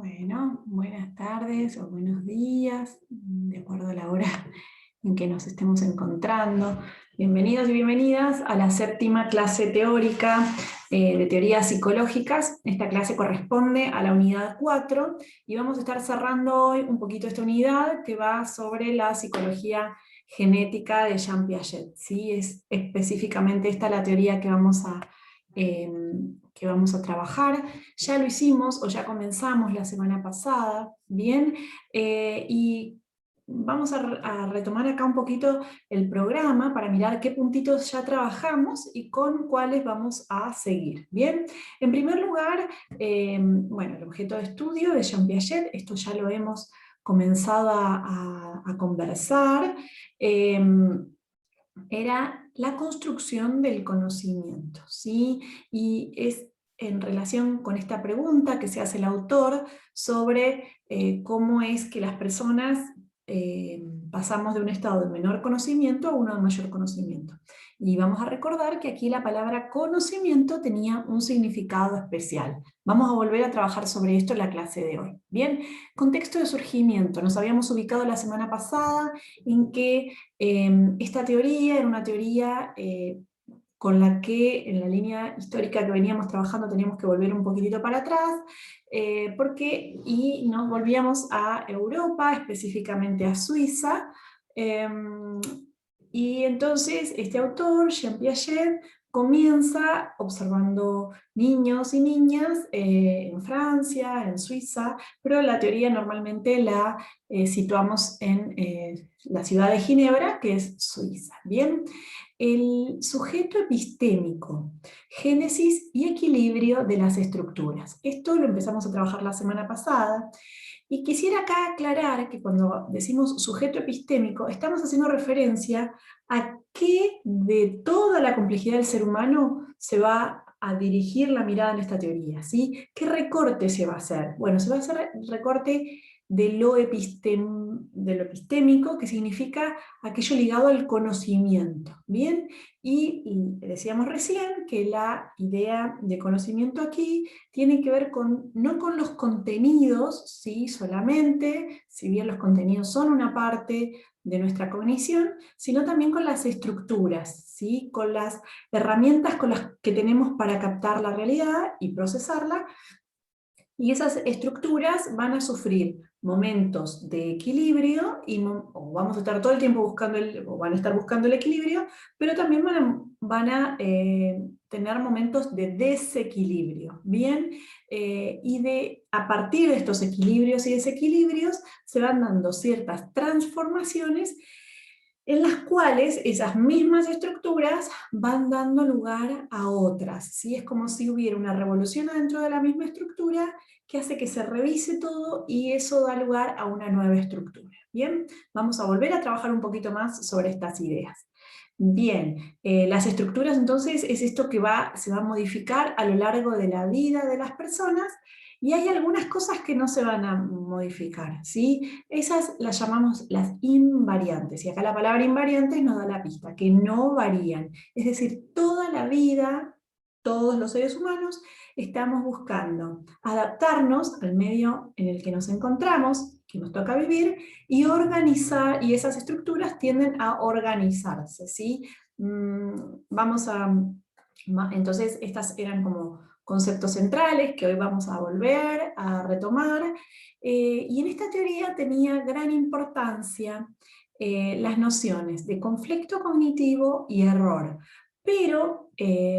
Bueno, buenas tardes o buenos días, de acuerdo a la hora en que nos estemos encontrando. Bienvenidos y bienvenidas a la séptima clase teórica de teorías psicológicas. Esta clase corresponde a la unidad 4 y vamos a estar cerrando hoy un poquito esta unidad que va sobre la psicología genética de Jean Piaget. ¿Sí? Es específicamente esta la teoría eh, que vamos a trabajar. Ya lo hicimos o ya comenzamos la semana pasada, ¿bien? Y vamos a retomar acá un poquito el programa para mirar qué puntitos ya trabajamos y con cuáles vamos a seguir, ¿bien? En primer lugar, bueno, el objeto de estudio de Jean Piaget, esto ya lo hemos comenzado a conversar, era la construcción del conocimiento, ¿sí? Y es en relación con esta pregunta que se hace el autor sobre cómo es que las personas pasamos de un estado de menor conocimiento a uno de mayor conocimiento. Y vamos a recordar que aquí la palabra conocimiento tenía un significado especial. Vamos a volver a trabajar sobre esto en la clase de hoy. Bien, contexto de surgimiento. Nos habíamos ubicado la semana pasada en que esta teoría era una teoría con la que en la línea histórica que veníamos trabajando teníamos que volver un poquitito para atrás, y nos volvíamos a Europa, específicamente a Suiza, y entonces este autor, Jean Piaget, comienza observando niños y niñas en Francia, en Suiza, pero la teoría normalmente la situamos en la ciudad de Ginebra, que es Suiza. Bien, el sujeto epistémico, génesis y equilibrio de las estructuras. Esto lo empezamos a trabajar la semana pasada, y quisiera acá aclarar que cuando decimos sujeto epistémico, estamos haciendo referencia a qué de toda la complejidad del ser humano se va a dirigir la mirada en esta teoría, ¿sí? ¿Qué recorte se va a hacer? Bueno, se va a hacer recorte de lo epistémico, que significa aquello ligado al conocimiento, ¿bien? Y decíamos recién que la idea de conocimiento aquí tiene que ver con, no con los contenidos, ¿sí? Solamente, si bien los contenidos son una parte de nuestra cognición, sino también con las estructuras, ¿sí? Con las herramientas con las que tenemos para captar la realidad y procesarla, y esas estructuras van a sufrir momentos de equilibrio, o vamos a estar todo el tiempo buscando o van a estar buscando el equilibrio, pero también van a tener momentos de desequilibrio, ¿bien? A partir de estos equilibrios y desequilibrios se van dando ciertas transformaciones en las cuales esas mismas estructuras van dando lugar a otras, ¿sí? Es como si hubiera una revolución dentro de la misma estructura que hace que se revise todo y eso da lugar a una nueva estructura. Bien, vamos a volver a trabajar un poquito más sobre estas ideas. Bien, las estructuras entonces es esto que se va a modificar a lo largo de la vida de las personas, y hay algunas cosas que no se van a modificar, ¿sí? Esas las llamamos las invariantes, y acá la palabra invariantes nos da la pista, que no varían. Es decir, toda la vida, todos los seres humanos, estamos buscando adaptarnos al medio en el que nos encontramos, que nos toca vivir, y organizar, y esas estructuras tienden a organizarse, ¿sí? Vamos a... Entonces, estas eran como conceptos centrales que hoy vamos a volver a retomar, y en esta teoría tenía gran importancia las nociones de conflicto cognitivo y error, pero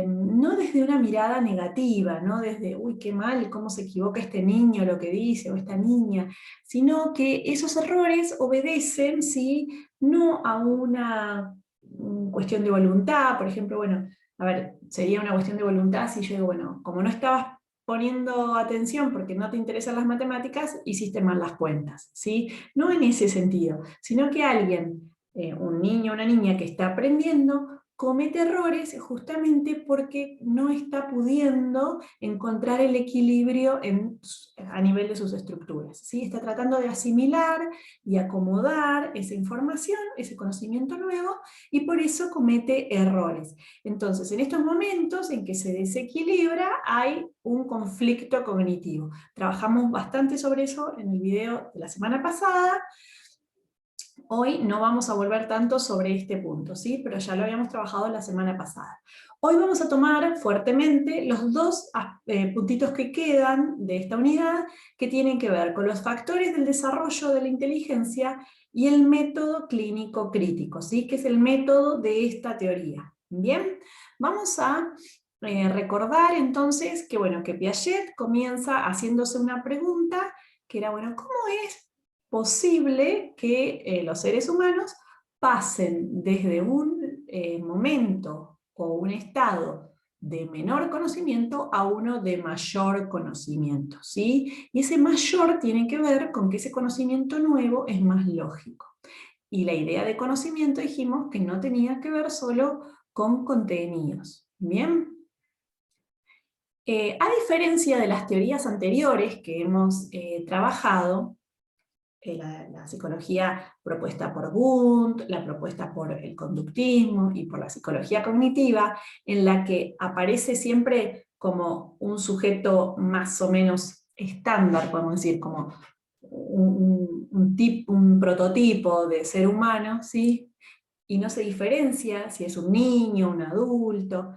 no desde una mirada negativa, no desde, uy, qué mal, cómo se equivoca este niño lo que dice, o esta niña, sino que esos errores obedecen, ¿sí? No a una cuestión de voluntad, por ejemplo, bueno, a ver, sería una cuestión de voluntad si yo digo, bueno, como no estabas poniendo atención porque no te interesan las matemáticas, hiciste mal las cuentas, ¿sí? No en ese sentido, sino que alguien, un niño o una niña que está aprendiendo, comete errores justamente porque no está pudiendo encontrar el equilibrio a nivel de sus estructuras, ¿sí? Está tratando de asimilar y acomodar esa información, ese conocimiento nuevo, y por eso comete errores. Entonces, en estos momentos en que se desequilibra, hay un conflicto cognitivo. Trabajamos bastante sobre eso en el video de la semana pasada. Hoy no vamos a volver tanto sobre este punto, ¿sí? Pero ya lo habíamos trabajado la semana pasada. Hoy vamos a tomar fuertemente los dos puntitos que quedan de esta unidad, que tienen que ver con los factores del desarrollo de la inteligencia y el método clínico crítico, ¿sí? Que es el método de esta teoría. Bien, vamos a recordar entonces que, bueno, que Piaget comienza haciéndose una pregunta que era, bueno, ¿cómo es posible que los seres humanos pasen desde un momento o un estado de menor conocimiento a uno de mayor conocimiento, ¿sí? Y ese mayor tiene que ver con que ese conocimiento nuevo es más lógico. Y la idea de conocimiento dijimos que no tenía que ver solo con contenidos. ¿Bien? A diferencia de las teorías anteriores que hemos trabajado, la psicología propuesta por Wundt, la propuesta por el conductismo y por la psicología cognitiva, en la que aparece siempre como un sujeto más o menos estándar, podemos decir, como un prototipo de ser humano, ¿sí? Y no se diferencia si es un niño, un adulto.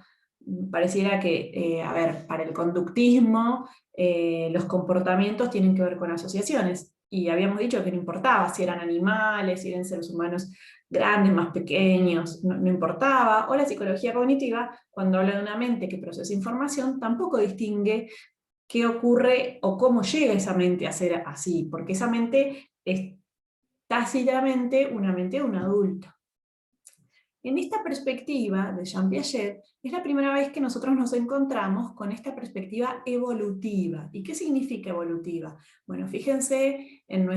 Pareciera que, a ver, para el conductismo, los comportamientos tienen que ver con asociaciones, y habíamos dicho que no importaba si eran animales, si eran seres humanos grandes, más pequeños, no importaba. O la psicología cognitiva, cuando habla de una mente que procesa información, tampoco distingue qué ocurre o cómo llega esa mente a ser así, porque esa mente es tácitamente una mente de un adulto. En esta perspectiva de Jean Piaget, es la primera vez que nosotros nos encontramos con esta perspectiva evolutiva. ¿Y qué significa evolutiva? Bueno, fíjense en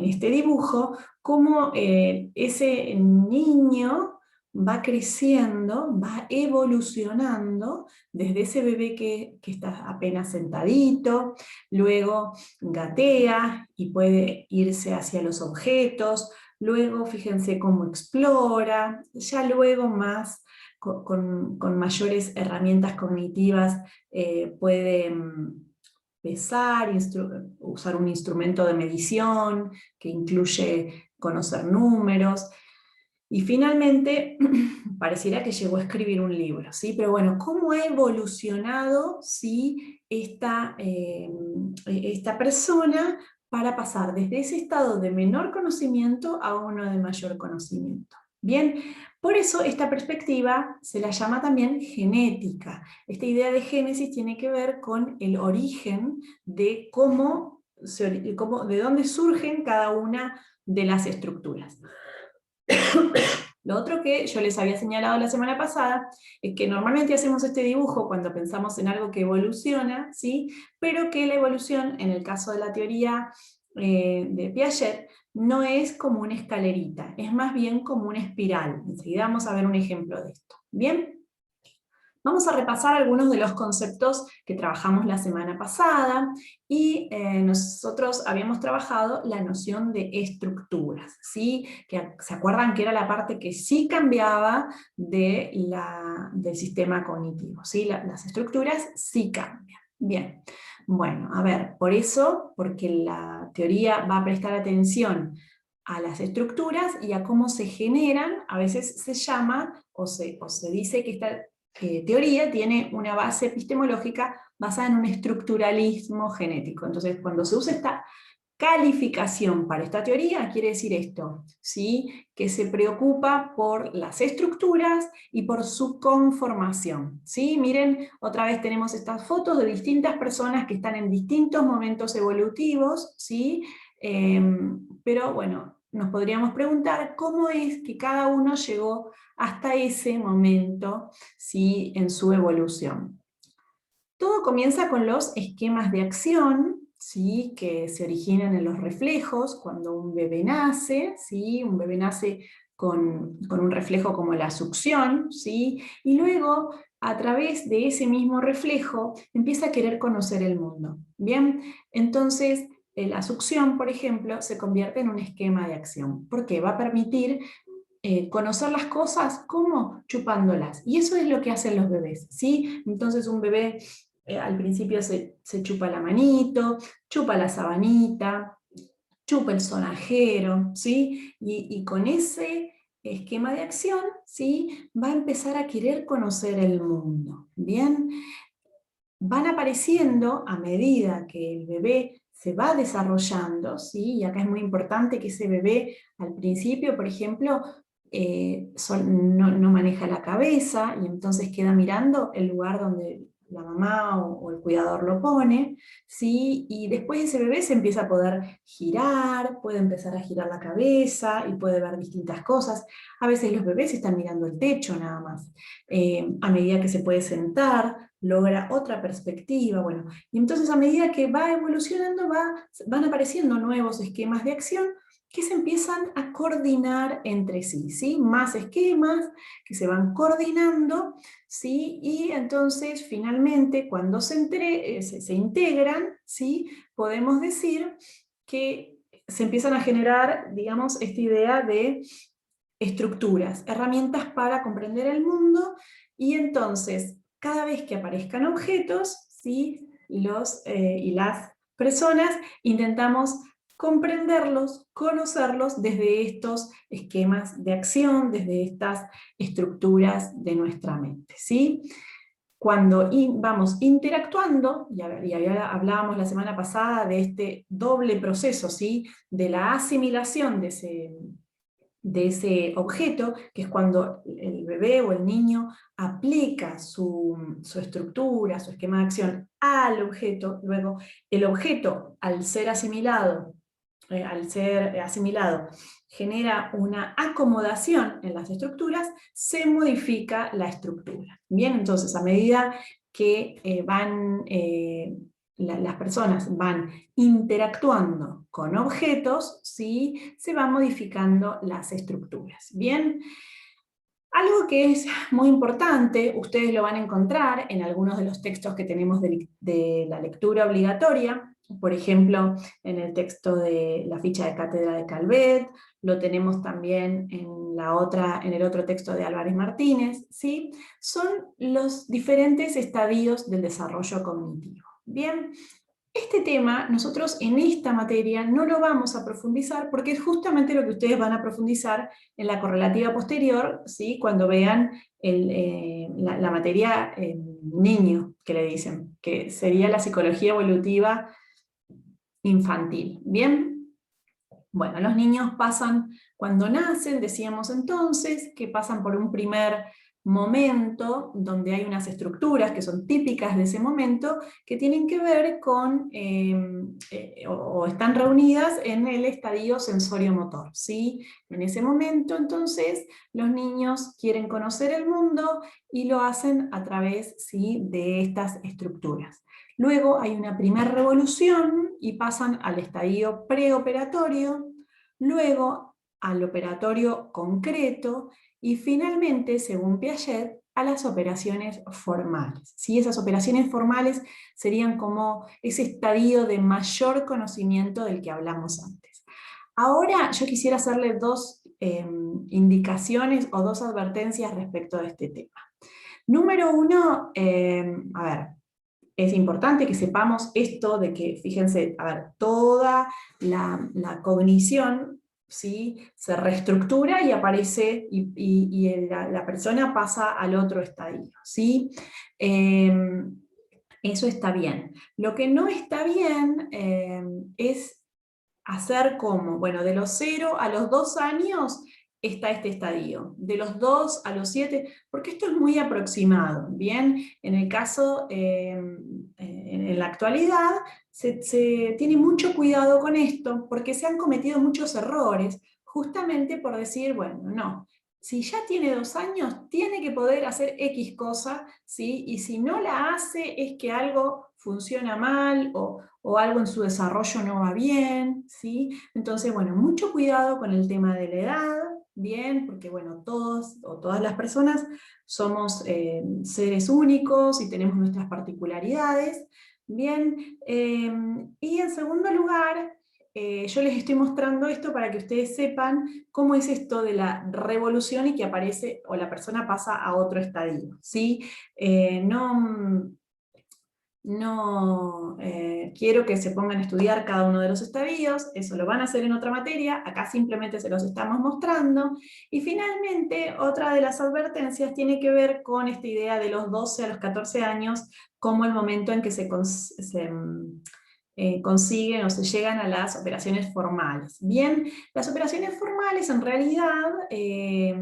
este dibujo, cómo ese niño va creciendo, va evolucionando desde ese bebé que está apenas sentadito, luego gatea y puede irse hacia los objetos. Luego fíjense cómo explora, ya luego más con mayores herramientas cognitivas puede pesar, usar un instrumento de medición que incluye conocer números, y finalmente pareciera que llegó a escribir un libro, ¿sí? Pero bueno, ¿cómo ha evolucionado, ¿sí? esta persona para pasar desde ese estado de menor conocimiento a uno de mayor conocimiento? Bien, por eso esta perspectiva se la llama también genética. Esta idea de génesis tiene que ver con el origen de de dónde surgen cada una de las estructuras. Lo otro que yo les había señalado la semana pasada es que normalmente hacemos este dibujo cuando pensamos en algo que evoluciona, ¿sí? Pero que la evolución, en el caso de la teoría de Piaget, no es como una escalerita, es más bien como una espiral. Enseguida vamos a ver un ejemplo de esto. ¿Bien? Vamos a repasar algunos de los conceptos que trabajamos la semana pasada, y nosotros habíamos trabajado la noción de estructuras, ¿sí? Que se acuerdan que era la parte que sí cambiaba del sistema cognitivo, ¿sí? Las estructuras sí cambian. Bien, bueno, a ver, por eso, porque la teoría va a prestar atención a las estructuras y a cómo se generan, a veces se llama o se dice que esta teoría tiene una base epistemológica basada en un estructuralismo genético. Entonces, cuando se usa esta calificación para esta teoría, quiere decir esto, ¿sí? Que se preocupa por las estructuras y por su conformación, ¿sí? Miren, otra vez tenemos estas fotos de distintas personas que están en distintos momentos evolutivos, ¿sí? Pero bueno, nos podríamos preguntar cómo es que cada uno llegó hasta ese momento, ¿sí? En su evolución. Todo comienza con los esquemas de acción, ¿sí? Que se originan en los reflejos cuando un bebé nace, ¿sí? Un bebé nace con un reflejo como la succión, ¿sí? Y luego, a través de ese mismo reflejo, empieza a querer conocer el mundo. ¿Bien? Entonces, la succión, por ejemplo, se convierte en un esquema de acción. ¿Por qué? Va a permitir conocer las cosas, ¿cómo? Chupándolas. Y eso es lo que hacen los bebés, ¿sí? Entonces un bebé al principio se chupa la manito, chupa la sabanita, chupa el sonajero, ¿sí? Y con ese esquema de acción, ¿sí? Va a empezar a querer conocer el mundo, ¿bien? Van apareciendo a medida que el bebé se va desarrollando, ¿sí? Y acá es muy importante que ese bebé al principio, por ejemplo, no maneja la cabeza y entonces queda mirando el lugar donde la mamá o el cuidador lo pone, ¿sí? Y después ese bebé se empieza a poder girar, puede empezar a girar la cabeza y puede ver distintas cosas. A veces los bebés están mirando el techo nada más. A medida que se puede sentar, logra otra perspectiva, bueno, y entonces a medida que va evolucionando van apareciendo nuevos esquemas de acción que se empiezan a coordinar entre sí, ¿sí? Más esquemas que se van coordinando, ¿sí? Y entonces finalmente cuando se integran, ¿sí? Podemos decir que se empiezan a generar, digamos, esta idea de estructuras, herramientas para comprender el mundo, y entonces cada vez que aparezcan objetos, ¿sí? Y las personas intentamos comprenderlos, conocerlos desde estos esquemas de acción, desde estas estructuras de nuestra mente, ¿sí? Cuando vamos interactuando, hablábamos la semana pasada de este doble proceso, ¿sí? De la asimilación de ese objeto, que es cuando el bebé o el niño aplica su estructura, su esquema de acción al objeto. Luego el objeto, al ser asimilado, genera una acomodación en las estructuras, se modifica la estructura. Bien, entonces a medida que las personas van interactuando con objetos, ¿sí? Se van modificando las estructuras. Bien, algo que es muy importante, ustedes lo van a encontrar en algunos de los textos que tenemos de la lectura obligatoria, por ejemplo, en el texto de la ficha de cátedra de Calvet, lo tenemos también en el otro texto de Álvarez Martínez, ¿sí? Son los diferentes estadios del desarrollo cognitivo. Bien, este tema nosotros en esta materia no lo vamos a profundizar porque es justamente lo que ustedes van a profundizar en la correlativa posterior, ¿sí? Cuando vean la materia niño, que le dicen, que sería la psicología evolutiva infantil. ¿Bien? Bueno, los niños pasan, cuando nacen, decíamos entonces, que pasan por un primer momento donde hay unas estructuras que son típicas de ese momento que tienen que ver con, o están reunidas en el estadio sensorio-motor, ¿sí? En ese momento entonces los niños quieren conocer el mundo y lo hacen a través, ¿sí? De estas estructuras. Luego hay una primera revolución y pasan al estadio preoperatorio, luego al operatorio concreto y finalmente, según Piaget, a las operaciones formales. ¿Sí? Esas operaciones formales serían como ese estadio de mayor conocimiento del que hablamos antes. Ahora yo quisiera hacerle dos indicaciones o dos advertencias respecto de este tema. Número uno, a ver, es importante que sepamos esto de que, fíjense, a ver, toda la cognición, ¿sí? Se reestructura y aparece, la persona pasa al otro estadio, ¿sí? Eso está bien. Lo que no está bien es hacer como, bueno, de los 0 a los 2 años está este estadio, de los 2 a los 7, porque esto es muy aproximado, ¿bien? En el caso, en la actualidad, se tiene mucho cuidado con esto, porque se han cometido muchos errores, justamente por decir, bueno, no, si ya tiene 2 años, tiene que poder hacer X cosa, ¿sí? Y si no la hace, es que algo funciona mal, o algo en su desarrollo no va bien, ¿sí? Entonces, bueno, mucho cuidado con el tema de la edad, bien, porque bueno, todos o todas las personas somos seres únicos y tenemos nuestras particularidades, bien, y en segundo lugar, yo les estoy mostrando esto para que ustedes sepan cómo es esto de la revolución y que aparece o la persona pasa a otro estadio, ¿sí? No quiero que se pongan a estudiar cada uno de los estadios, eso lo van a hacer en otra materia, acá simplemente se los estamos mostrando. Y finalmente, otra de las advertencias tiene que ver con esta idea de los 12 a los 14 años como el momento en que consiguen o se llegan a las operaciones formales. Bien, las operaciones formales en realidad eh,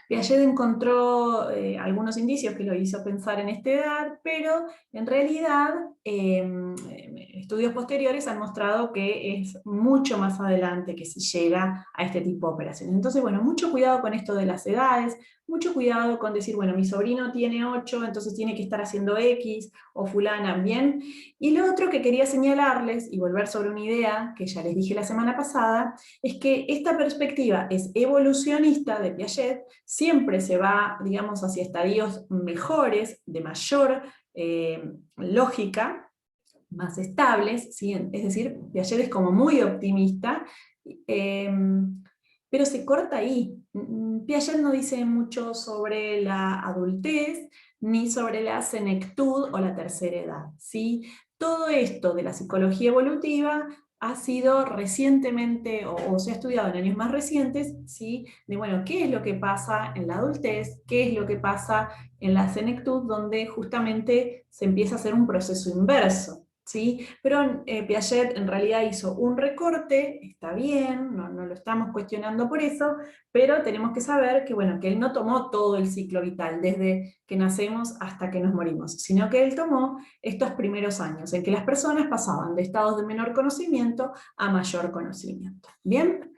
Piaget encontró algunos indicios que lo hizo pensar en esta edad, pero en realidad estudios posteriores han mostrado que es mucho más adelante que se llega a este tipo de operaciones. Entonces, bueno, mucho cuidado con esto de las edades, mucho cuidado con decir, bueno, mi sobrino tiene 8, entonces tiene que estar haciendo X, o fulana, ¿bien? Y lo otro que quería señalarles, y volver sobre una idea que ya les dije la semana pasada, es que esta perspectiva es evolucionista de Piaget, siempre se va, digamos, hacia estadios mejores, de mayor lógica, más estables, ¿sí? Es decir, Piaget es como muy optimista, eh, pero se corta ahí. Piaget no dice mucho sobre la adultez, ni sobre la senectud o la tercera edad, ¿sí? Todo esto de la psicología evolutiva ha sido recientemente, o se ha estudiado en años más recientes, ¿sí? De bueno, qué es lo que pasa en la adultez, qué es lo que pasa en la senectud, donde justamente se empieza a hacer un proceso inverso, ¿sí? Pero Piaget en realidad hizo un recorte, está bien, no lo estamos cuestionando por eso, pero tenemos que saber que, bueno, que él no tomó todo el ciclo vital, desde que nacemos hasta que nos morimos, sino que él tomó estos primeros años, en que las personas pasaban de estados de menor conocimiento a mayor conocimiento. ¿Bien?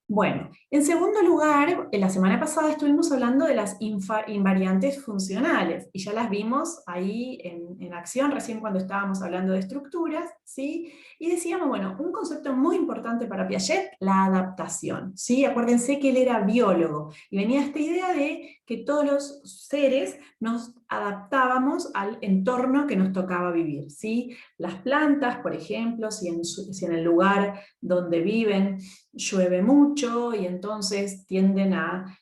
Bueno, en segundo lugar, en la semana pasada estuvimos hablando de las invariantes funcionales, y ya las vimos ahí en acción, recién cuando estábamos hablando de estructuras, ¿sí? Y decíamos, bueno, un concepto muy importante para Piaget, la adaptación, ¿sí? Acuérdense que él era biólogo, y venía esta idea de que todos los seres nos adaptábamos al entorno que nos tocaba vivir, ¿sí? Las plantas, por ejemplo, si en el lugar donde viven llueve mucho y entonces tienden a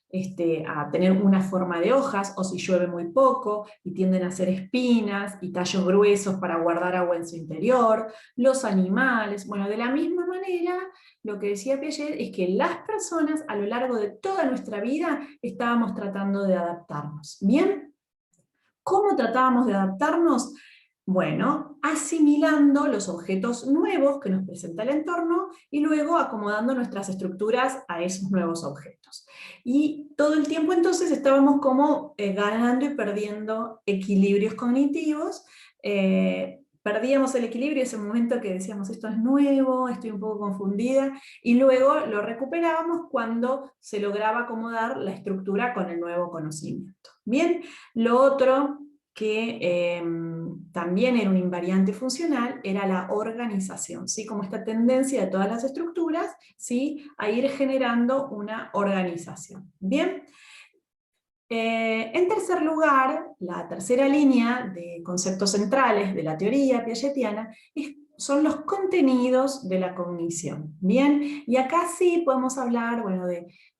tener una forma de hojas, o si llueve muy poco y tienden a hacer espinas y tallos gruesos para guardar agua en su interior. Los animales, bueno, de la misma manera, lo que decía Piaget es que las personas a lo largo de toda nuestra vida estábamos tratando de adaptarnos. ¿Bien? ¿Cómo tratábamos de adaptarnos? Bueno, asimilando los objetos nuevos que nos presenta el entorno y luego acomodando nuestras estructuras a esos nuevos objetos. Y todo el tiempo entonces estábamos como ganando y perdiendo equilibrios cognitivos. Perdíamos el equilibrio en ese momento que decíamos, esto es nuevo, estoy un poco confundida, y luego lo recuperábamos cuando se lograba acomodar la estructura con el nuevo conocimiento. Bien, lo otro que también era un invariante funcional era la organización, ¿sí? Como esta tendencia de todas las estructuras, ¿sí? A ir generando una organización. Bien. En tercer lugar, la tercera línea de conceptos centrales de la teoría piagetiana son los contenidos de la cognición. Bien, y acá sí podemos hablar,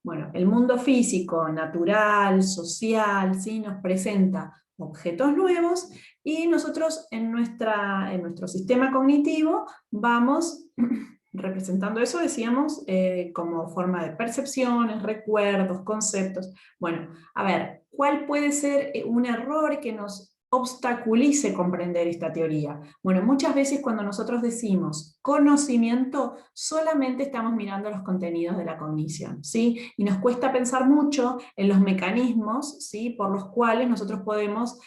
bueno, el mundo físico, natural, social, ¿sí? Nos presenta objetos nuevos y nosotros en nuestro sistema cognitivo vamos representando eso, decíamos, como forma de percepciones, recuerdos, conceptos. Bueno, a ver, ¿cuál puede ser un error que nos obstaculice comprender esta teoría? Bueno, muchas veces cuando nosotros decimos conocimiento, solamente estamos mirando los contenidos de la cognición, ¿sí? Y nos cuesta pensar mucho en los mecanismos, ¿sí? Por los cuales nosotros podemos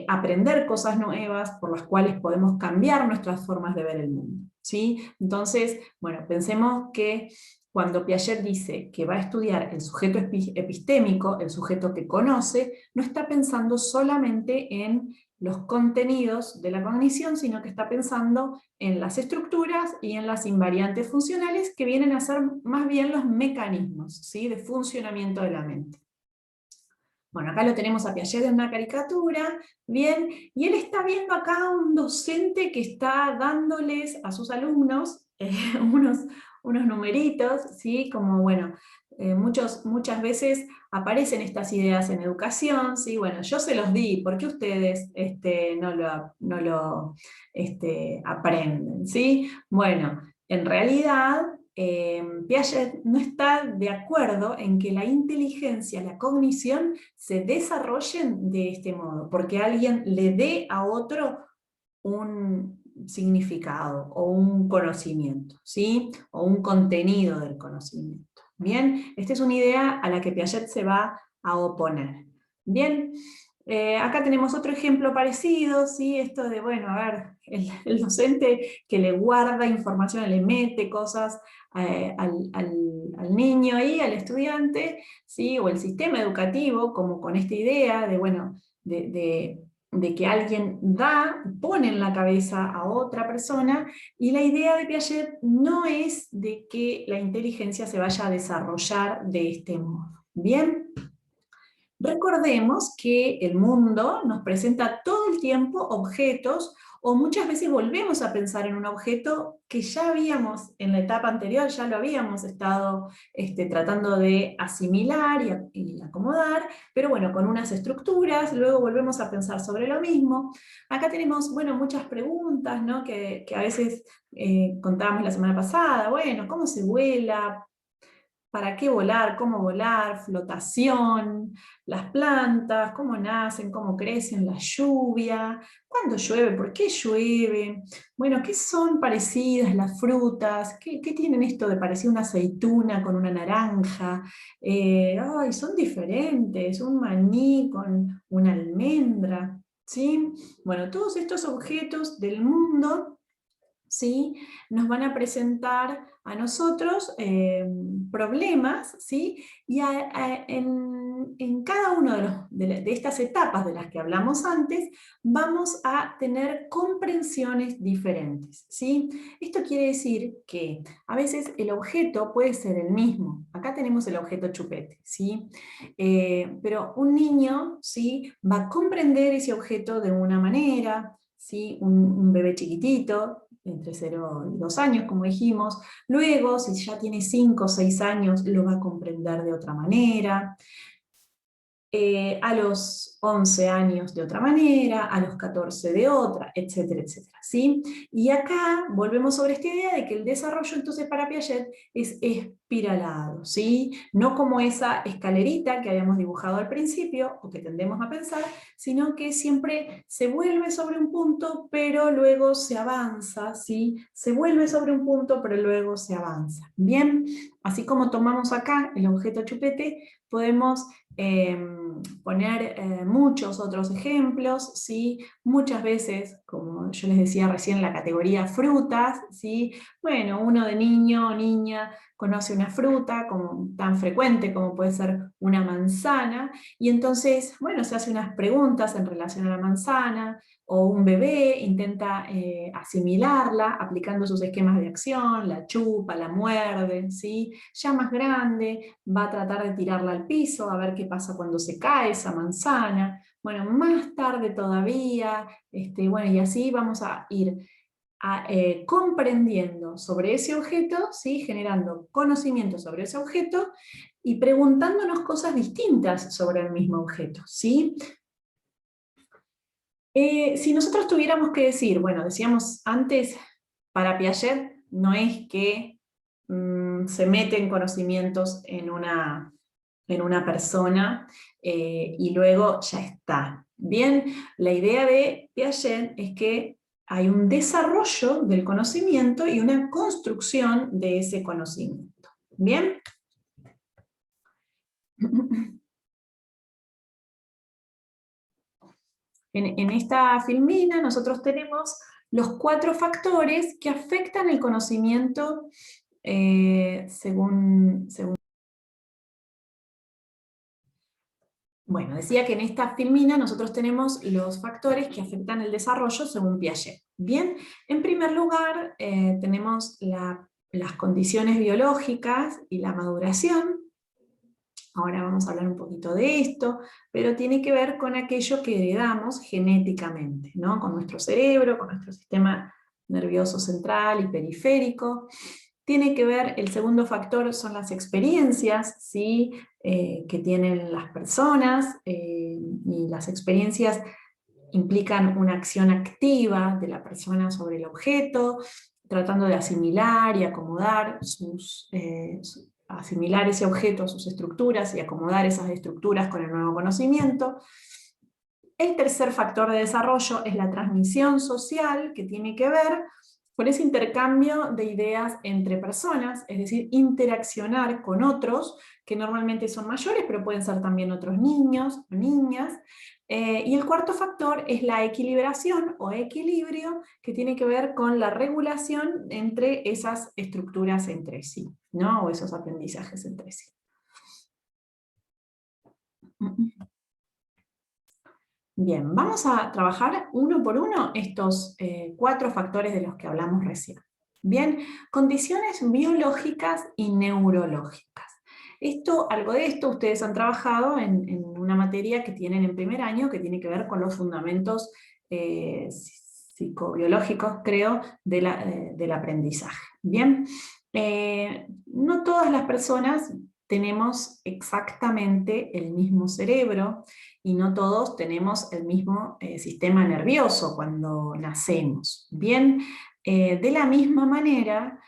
aprender cosas nuevas, por las cuales podemos cambiar nuestras formas de ver el mundo, ¿sí? Entonces, bueno, pensemos que cuando Piaget dice que va a estudiar el sujeto epistémico, el sujeto que conoce, no está pensando solamente en los contenidos de la cognición, sino que está pensando en las estructuras y en las invariantes funcionales, que vienen a ser más bien los mecanismos, ¿sí?, de funcionamiento de la mente. Bueno, acá lo tenemos a Piaget en una caricatura, bien, y él está viendo acá a un docente que está dándoles a sus alumnos unos numeritos, ¿sí? Como, bueno, muchas veces aparecen estas ideas en educación, ¿sí? Bueno, yo se los di, ¿por qué ustedes no lo aprenden? ¿Sí? Bueno, en realidad Piaget no está de acuerdo en que la inteligencia, la cognición, se desarrollen de este modo, porque alguien le dé a otro un significado o un conocimiento, ¿sí? O un contenido del conocimiento. Bien, esta es una idea a la que Piaget se va a oponer. Bien, acá tenemos otro ejemplo parecido, ¿sí? Esto de, bueno, a ver, el docente que le guarda información, le mete cosas al niño ahí, al estudiante, ¿sí? O el sistema educativo, como con esta idea de, bueno, de que alguien pone en la cabeza a otra persona, y la idea de Piaget no es de que la inteligencia se vaya a desarrollar de este modo. ¿Bien? Recordemos que el mundo nos presenta todo el tiempo objetos, o muchas veces volvemos a pensar en un objeto que ya habíamos, en la etapa anterior, ya lo habíamos estado tratando de asimilar y acomodar, pero bueno, con unas estructuras, luego volvemos a pensar sobre lo mismo. Acá tenemos, bueno, muchas preguntas, ¿no?, que a veces contábamos la semana pasada. Bueno, ¿cómo se vuela? ¿Para qué volar? ¿Cómo volar? Flotación, las plantas, cómo nacen, cómo crecen, la lluvia, cuándo llueve, por qué llueve. Bueno, ¿qué son parecidas las frutas? ¿Qué tienen esto de parecer una aceituna con una naranja? Ay, son diferentes, un maní con una almendra, ¿sí? Bueno, todos estos objetos del mundo, ¿sí?, nos van a presentar a nosotros problemas, ¿sí? Y en cada una de estas etapas de las que hablamos antes, vamos a tener comprensiones diferentes, ¿sí? Esto quiere decir que a veces el objeto puede ser el mismo. Acá tenemos el objeto chupete, ¿sí? Pero un niño, ¿sí?, va a comprender ese objeto de una manera, ¿sí? Un bebé chiquitito, entre 0 y 2 años, como dijimos. Luego, si ya tiene 5 o 6 años, lo va a comprender de otra manera. A los 11 años de otra manera, a los 14 de otra, etcétera, etcétera, ¿sí? Y acá volvemos sobre esta idea de que el desarrollo, entonces, para Piaget es espiralado, ¿sí? No como esa escalerita que habíamos dibujado al principio, o que tendemos a pensar, sino que siempre se vuelve sobre un punto, pero luego se avanza, ¿sí? Se vuelve sobre un punto, pero luego se avanza. Bien, así como tomamos acá el objeto chupete, podemos poner muchos otros ejemplos, ¿sí? Muchas veces, como yo les decía recién, la categoría frutas, ¿sí? Bueno, uno de niño o niña conoce una fruta como, tan frecuente como puede ser una manzana, y entonces, bueno, se hace unas preguntas en relación a la manzana, o un bebé intenta asimilarla aplicando sus esquemas de acción, la chupa, la muerde, ¿sí? Ya más grande va a tratar de tirarla al piso, a ver qué pasa cuando se cae esa manzana. Bueno, más tarde todavía, bueno, y así vamos a ir comprendiendo sobre ese objeto, ¿sí?, generando conocimiento sobre ese objeto y preguntándonos cosas distintas sobre el mismo objeto, ¿sí? Si nosotros tuviéramos que decir, bueno, decíamos antes, para Piaget no es que se meten conocimientos en una persona y luego ya está. Bien, la idea de Piaget es que hay un desarrollo del conocimiento y una construcción de ese conocimiento. ¿Bien? En esta filmina nosotros tenemos los 4 factores que afectan el conocimiento según Bueno, decía que en esta filmina nosotros tenemos los factores que afectan el desarrollo según Piaget. Bien, en primer lugar tenemos las condiciones biológicas y la maduración. Ahora vamos a hablar un poquito de esto, pero tiene que ver con aquello que heredamos genéticamente, ¿no? Con nuestro cerebro, con nuestro sistema nervioso central y periférico. Tiene que ver, el segundo factor son las experiencias, ¿sí? Que tienen las personas, y las experiencias implican una acción activa de la persona sobre el objeto, tratando de asimilar y acomodar asimilar ese objeto, sus estructuras, y acomodar esas estructuras con el nuevo conocimiento. El tercer factor de desarrollo es la transmisión social, que tiene que ver con ese intercambio de ideas entre personas, es decir, interaccionar con otros, que normalmente son mayores, pero pueden ser también otros niños o niñas. Y el cuarto factor es la equilibración o equilibrio, que tiene que ver con la regulación entre esas estructuras entre sí, ¿no? O esos aprendizajes entre sí. Bien, vamos a trabajar uno por uno estos 4 factores de los que hablamos recién. Bien, condiciones biológicas y neurológicas. Algo de esto ustedes han trabajado en una materia que tienen en primer año, que tiene que ver con los fundamentos psicobiológicos, creo, del aprendizaje. Bien, no todas las personas tenemos exactamente el mismo cerebro, y no todos tenemos el mismo sistema nervioso cuando nacemos. Bien, de la misma manera,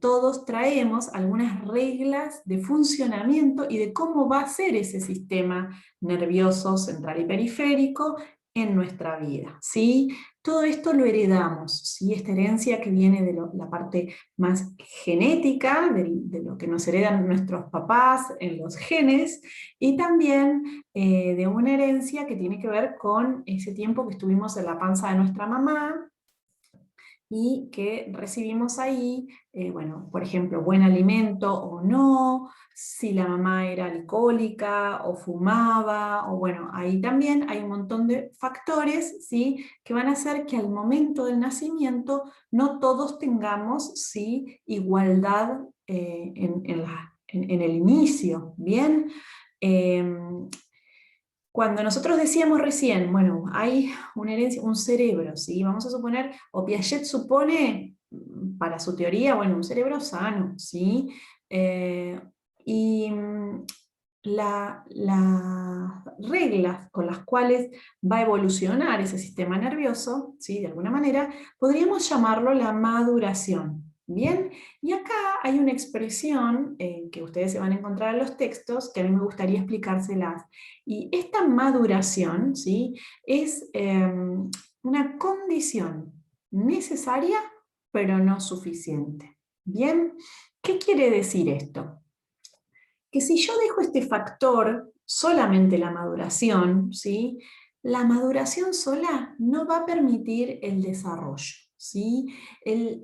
todos traemos algunas reglas de funcionamiento y de cómo va a ser ese sistema nervioso central y periférico en nuestra vida, ¿sí? Todo esto lo heredamos, ¿sí? Esta herencia que viene de la parte más genética, de lo que nos heredan nuestros papás en los genes, y también de una herencia que tiene que ver con ese tiempo que estuvimos en la panza de nuestra mamá, y que recibimos ahí, bueno, por ejemplo, buen alimento o no, si la mamá era alcohólica o fumaba, o bueno, ahí también hay un montón de factores, ¿sí? Que van a hacer que al momento del nacimiento no todos tengamos, ¿sí? Igualdad en el inicio, ¿bien? Cuando nosotros decíamos recién, bueno, hay una herencia, un cerebro, ¿sí? Vamos a suponer, o Piaget supone, para su teoría, bueno, un cerebro sano, ¿sí? Y las reglas con las cuales va a evolucionar ese sistema nervioso, ¿sí? De alguna manera, podríamos llamarlo la maduración. Bien, y acá hay una expresión que ustedes se van a encontrar en los textos, que a mí me gustaría explicárselas. Y esta maduración, ¿sí? Es una condición necesaria, pero no suficiente. ¿Bien? ¿Qué quiere decir esto? Que si yo dejo este factor, solamente la maduración, ¿sí? La maduración sola no va a permitir el desarrollo, ¿sí?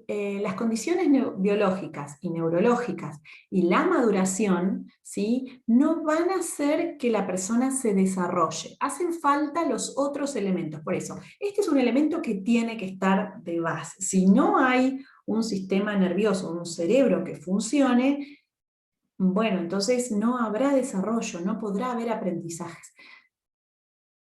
Las condiciones biológicas y neurológicas y la maduración, ¿sí? No van a hacer que la persona se desarrolle. Hacen falta los otros elementos. Por eso, este es un elemento que tiene que estar de base. Si no hay un sistema nervioso, un cerebro que funcione, bueno, entonces no habrá desarrollo, no podrá haber aprendizajes.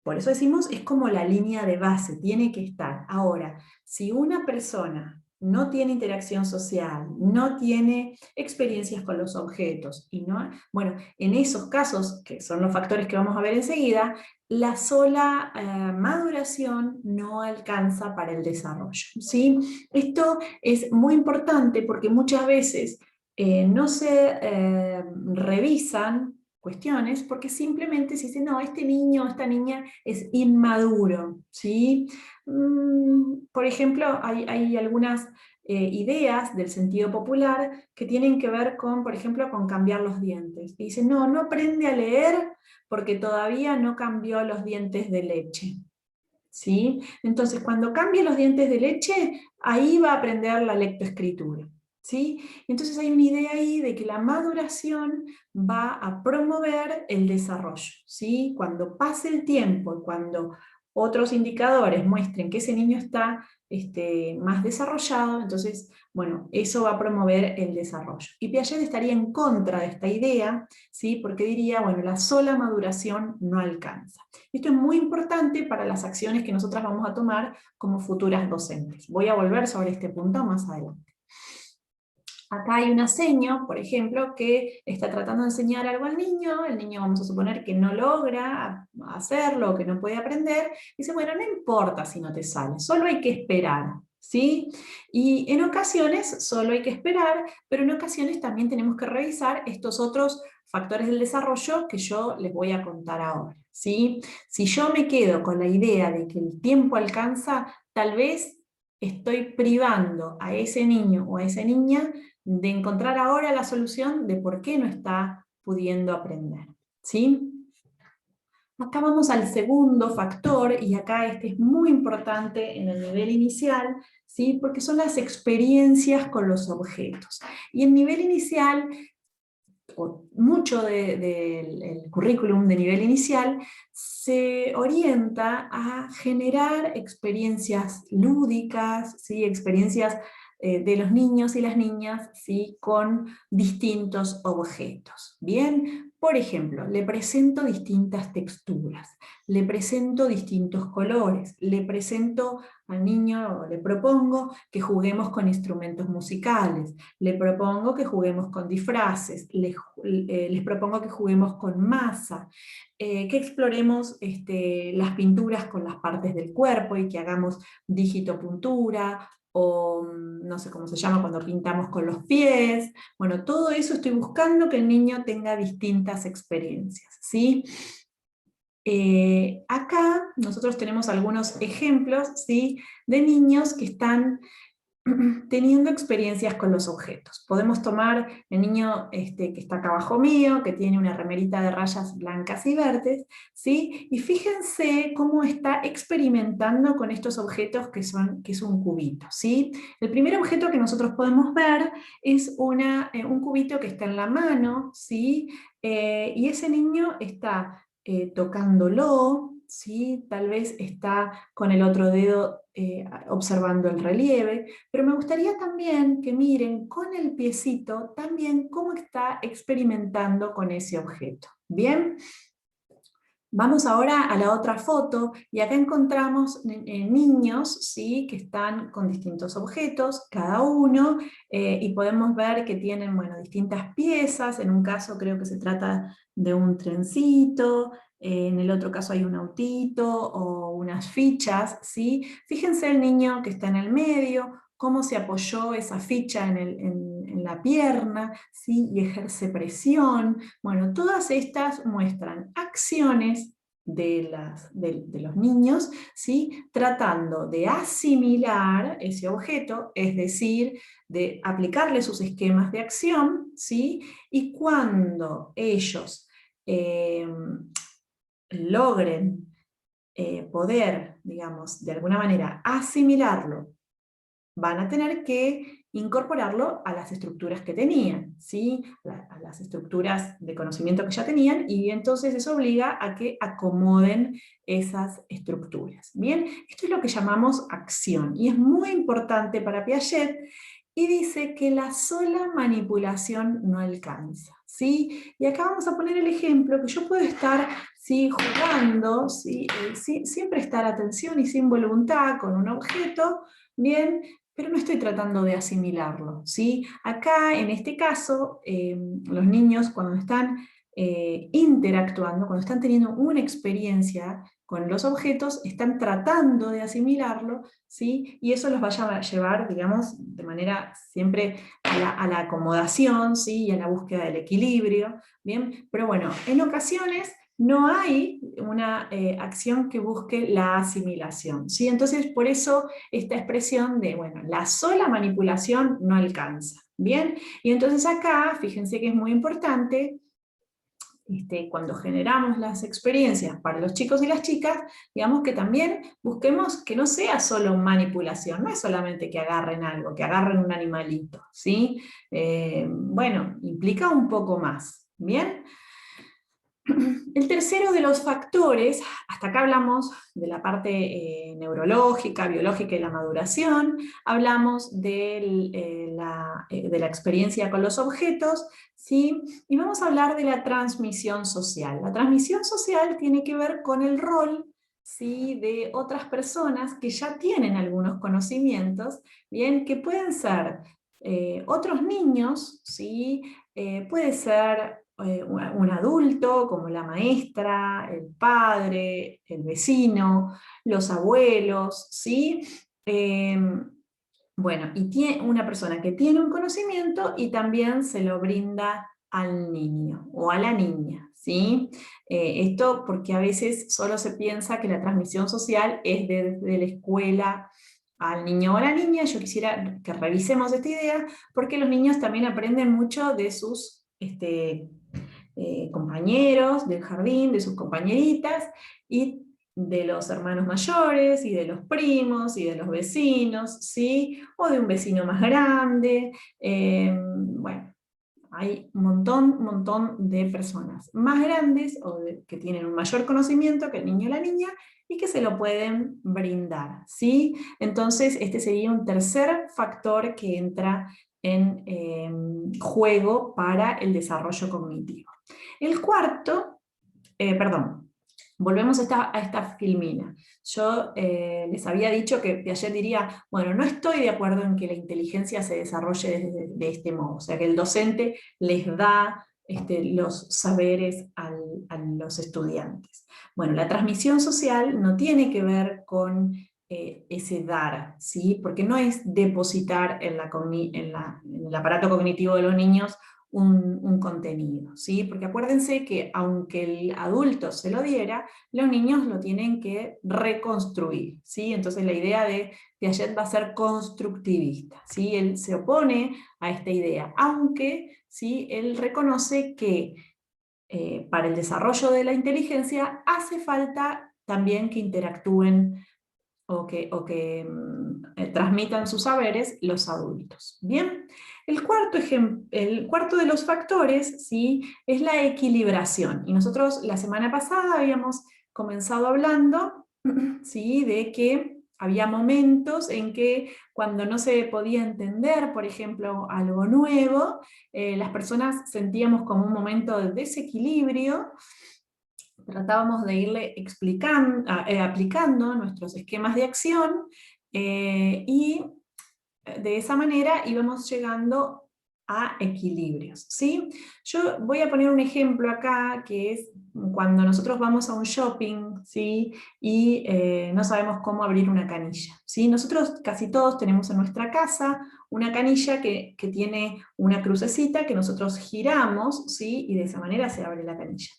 Por eso decimos, es como la línea de base, tiene que estar. Ahora, si una persona no tiene interacción social, no tiene experiencias con los objetos, y no, bueno, en esos casos, que son los factores que vamos a ver enseguida, la sola maduración no alcanza para el desarrollo, ¿sí? Esto es muy importante porque muchas veces no se revisan cuestiones porque simplemente se dice, no, este niño o esta niña es inmaduro, ¿sí? Por ejemplo, hay algunas ideas del sentido popular que tienen que ver con, por ejemplo, con cambiar los dientes. Y dicen, no, no aprende a leer porque todavía no cambió los dientes de leche, ¿sí? Entonces, cuando cambie los dientes de leche, ahí va a aprender la lectoescritura. ¿sí? Entonces hay una idea ahí de que la maduración va a promover el desarrollo, ¿sí? Cuando pase el tiempo y cuando otros indicadores muestren que ese niño está más desarrollado, entonces, bueno, eso va a promover el desarrollo. Y Piaget estaría en contra de esta idea, ¿sí? Porque diría, bueno, la sola maduración no alcanza. Esto es muy importante para las acciones que nosotras vamos a tomar como futuras docentes. Voy a volver sobre este punto más adelante. Acá hay una seño, por ejemplo, que está tratando de enseñar algo al niño, el niño vamos a suponer que no logra hacerlo, que no puede aprender, y dice, bueno, no importa si no te sale, solo hay que esperar, ¿sí? Y en ocasiones solo hay que esperar, pero en ocasiones también tenemos que revisar estos otros factores del desarrollo que yo les voy a contar ahora, ¿sí? Si yo me quedo con la idea de que el tiempo alcanza, tal vez estoy privando a ese niño o a esa niña de encontrar ahora la solución de por qué no está pudiendo aprender, ¿sí? Acá vamos al segundo factor, y acá este es muy importante en el nivel inicial, ¿sí? Porque son las experiencias con los objetos. Y el nivel inicial, o mucho del currículum de nivel inicial, se orienta a generar experiencias lúdicas, ¿sí? Experiencias de los niños y las niñas, ¿sí? Con distintos objetos. Bien, por ejemplo, le presento distintas texturas, le presento distintos colores, le presento al niño, o le propongo que juguemos con instrumentos musicales, le propongo que juguemos con disfraces, les propongo que juguemos con masa, que exploremos las pinturas con las partes del cuerpo y que hagamos digitopuntura, o no sé cómo se llama cuando pintamos con los pies. Bueno, todo eso estoy buscando que el niño tenga distintas experiencias, ¿sí? Acá nosotros tenemos algunos ejemplos, ¿sí? De niños que están teniendo experiencias con los objetos. Podemos tomar el niño que está acá abajo mío, que tiene una remerita de rayas blancas y verdes, ¿sí? Y fíjense cómo está experimentando con estos objetos que es un cubito, ¿sí? El primer objeto que nosotros podemos ver es un cubito que está en la mano, ¿sí? Y ese niño está tocándolo, ¿sí? Tal vez está con el otro dedo observando el relieve, pero me gustaría también que miren con el piecito también cómo está experimentando con ese objeto. ¿Bien? Vamos ahora a la otra foto, y acá encontramos niños, ¿sí? Que están con distintos objetos, cada uno, y podemos ver que tienen, bueno, distintas piezas. En un caso creo que se trata de un trencito, en el otro caso hay un autito o unas fichas, ¿sí? Fíjense el niño que está en el medio, cómo se apoyó esa ficha en la pierna, ¿sí? Y ejerce presión. Bueno, todas estas muestran acciones de los niños, ¿sí? Tratando de asimilar ese objeto, es decir, de aplicarle sus esquemas de acción, ¿sí? Y cuando ellos logren poder, digamos, de alguna manera asimilarlo, van a tener que incorporarlo a las estructuras que tenían, ¿sí? A las estructuras de conocimiento que ya tenían, y entonces eso obliga a que acomoden esas estructuras. Bien, esto es lo que llamamos acción, y es muy importante para Piaget, y dice que la sola manipulación no alcanza, ¿sí? Y acá vamos a poner el ejemplo que yo puedo estar, ¿sí? Jugando, ¿sí? Sin prestar atención y sin voluntad con un objeto, bien, pero no estoy tratando de asimilarlo, ¿sí? Acá, en este caso, los niños cuando están interactuando, cuando están teniendo una experiencia con los objetos, están tratando de asimilarlo, ¿sí? Y eso los va a llevar, digamos, de manera siempre a la acomodación, ¿sí? Y a la búsqueda del equilibrio, ¿bien? Pero bueno, en ocasiones no hay una acción que busque la asimilación, ¿sí? Entonces, por eso esta expresión de, bueno, la sola manipulación no alcanza, ¿bien? Y entonces acá, fíjense que es muy importante, cuando generamos las experiencias para los chicos y las chicas, digamos que también busquemos que no sea solo manipulación, no es solamente que agarren algo, que agarren un animalito, ¿sí? Bueno, implica un poco más, ¿bien? El tercero de los factores, hasta acá hablamos de la parte neurológica, biológica y la maduración, hablamos de la experiencia con los objetos, ¿sí? Y vamos a hablar de la transmisión social. La transmisión social tiene que ver con el rol, ¿sí?, de otras personas que ya tienen algunos conocimientos, ¿bien? Que pueden ser otros niños, ¿sí? Puede ser un adulto, como la maestra, el padre, el vecino, los abuelos, ¿sí? Bueno, y tiene una persona que tiene un conocimiento y también se lo brinda al niño o a la niña, ¿sí? Esto porque a veces solo se piensa que la transmisión social es desde la escuela al niño o a la niña. Yo quisiera que revisemos esta idea porque los niños también aprenden mucho de sus compañeros del jardín, de sus compañeritas, y de los hermanos mayores, y de los primos, y de los vecinos, ¿sí? O de un vecino más grande. Bueno, hay un montón de personas más grandes que tienen un mayor conocimiento que el niño o la niña y que se lo pueden brindar, ¿sí? Entonces, este sería un tercer factor que entra en juego para el desarrollo cognitivo. El cuarto, perdón, volvemos a esta filmina. Yo les había dicho que Piaget diría, bueno, no estoy de acuerdo en que la inteligencia se desarrolle de este modo, o sea, que el docente les da los saberes a los estudiantes. Bueno, la transmisión social no tiene que ver con ese dar, ¿sí? Porque no es depositar en el aparato cognitivo de los niños un contenido, ¿sí? Porque acuérdense que aunque el adulto se lo diera, los niños lo tienen que reconstruir, ¿sí? Entonces la idea de Piaget va a ser constructivista, ¿sí? Él se opone a esta idea, aunque, ¿sí?, él reconoce que para el desarrollo de la inteligencia hace falta también que interactúen o que transmitan sus saberes los adultos. Bien, el cuarto de los factores, ¿sí?, es la equilibración. Y nosotros la semana pasada habíamos comenzado hablando, ¿sí?, de que había momentos en que cuando no se podía entender, por ejemplo, algo nuevo, las personas sentíamos como un momento de desequilibrio. Tratábamos de irle aplicando nuestros esquemas de acción y de esa manera íbamos llegando a equilibrios, ¿sí? Yo voy a poner un ejemplo acá, que es cuando nosotros vamos a un shopping, ¿sí?, y no sabemos cómo abrir una canilla, ¿sí? Nosotros casi todos tenemos en nuestra casa una canilla que tiene una crucecita que nosotros giramos, ¿sí?, y de esa manera se abre la canilla.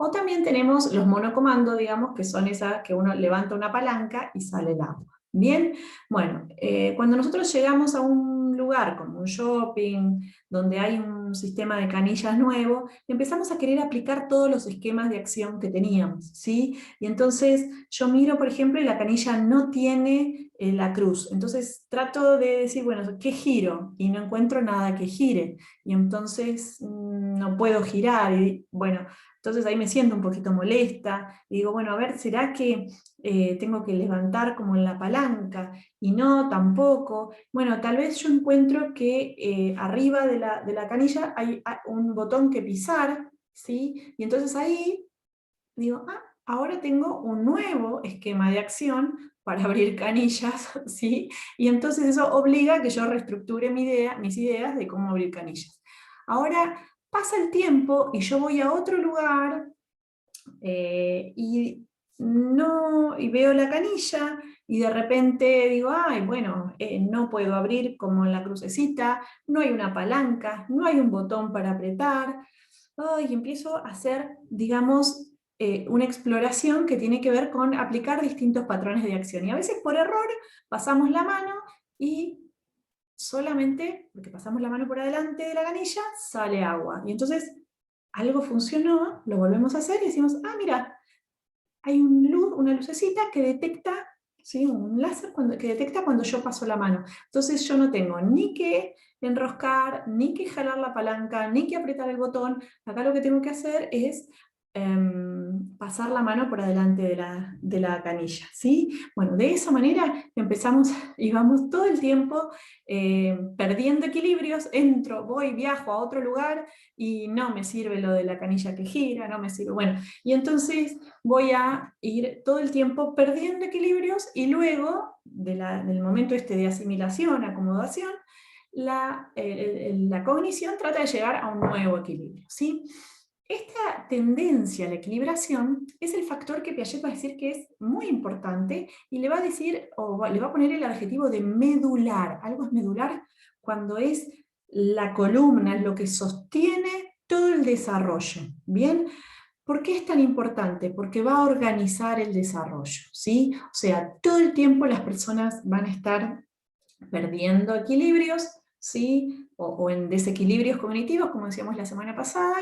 O también tenemos los monocomandos, digamos, que son esas que uno levanta una palanca y sale el agua. Bien, bueno, cuando nosotros llegamos a un lugar como un shopping, donde hay un sistema de canillas nuevo, empezamos a querer aplicar todos los esquemas de acción que teníamos, ¿sí? Y entonces yo miro, por ejemplo, y la canilla no tiene la cruz. Entonces trato de decir, bueno, ¿qué giro? Y no encuentro nada que gire. Y entonces no puedo girar. Y bueno, entonces ahí me siento un poquito molesta. Y digo, bueno, a ver, ¿será que tengo que levantar como en la palanca? Y no, tampoco. Bueno, tal vez yo encuentro que arriba de la canilla hay un botón que pisar, ¿sí? Y entonces ahí digo, ahora tengo un nuevo esquema de acción para abrir canillas, ¿sí? Y entonces eso obliga a que yo reestructure mis ideas de cómo abrir canillas. Ahora pasa el tiempo y yo voy a otro lugar y veo la canilla y de repente digo, ay, bueno, no puedo abrir como en la crucecita, no hay una palanca, no hay un botón para apretar. Y empiezo a hacer, digamos, una exploración que tiene que ver con aplicar distintos patrones de acción. Y a veces por error pasamos la mano y solamente, porque pasamos la mano por adelante de la canilla, sale agua. Y entonces algo funcionó, lo volvemos a hacer y decimos, ah, mira, hay una lucecita que detecta, ¿sí? Un láser que detecta cuando yo paso la mano. Entonces yo no tengo ni que enroscar, ni que jalar la palanca, ni que apretar el botón. Acá lo que tengo que hacer es pasar la mano por adelante de la canilla, ¿sí? Bueno, de esa manera empezamos y vamos todo el tiempo perdiendo equilibrios, voy, viajo a otro lugar y no me sirve lo de la canilla que gira, no me sirve, bueno, y entonces voy a ir todo el tiempo perdiendo equilibrios y luego del momento de asimilación, acomodación, la cognición trata de llegar a un nuevo equilibrio, ¿sí? Esta tendencia a la equilibración es el factor que Piaget va a decir que es muy importante y le va a decir, le va a poner el adjetivo de medular. Algo es medular cuando es la columna, lo que sostiene todo el desarrollo. ¿Bien? ¿Por qué es tan importante? Porque va a organizar el desarrollo, ¿sí? O sea, todo el tiempo las personas van a estar perdiendo equilibrios, ¿sí? O en desequilibrios cognitivos, como decíamos la semana pasada,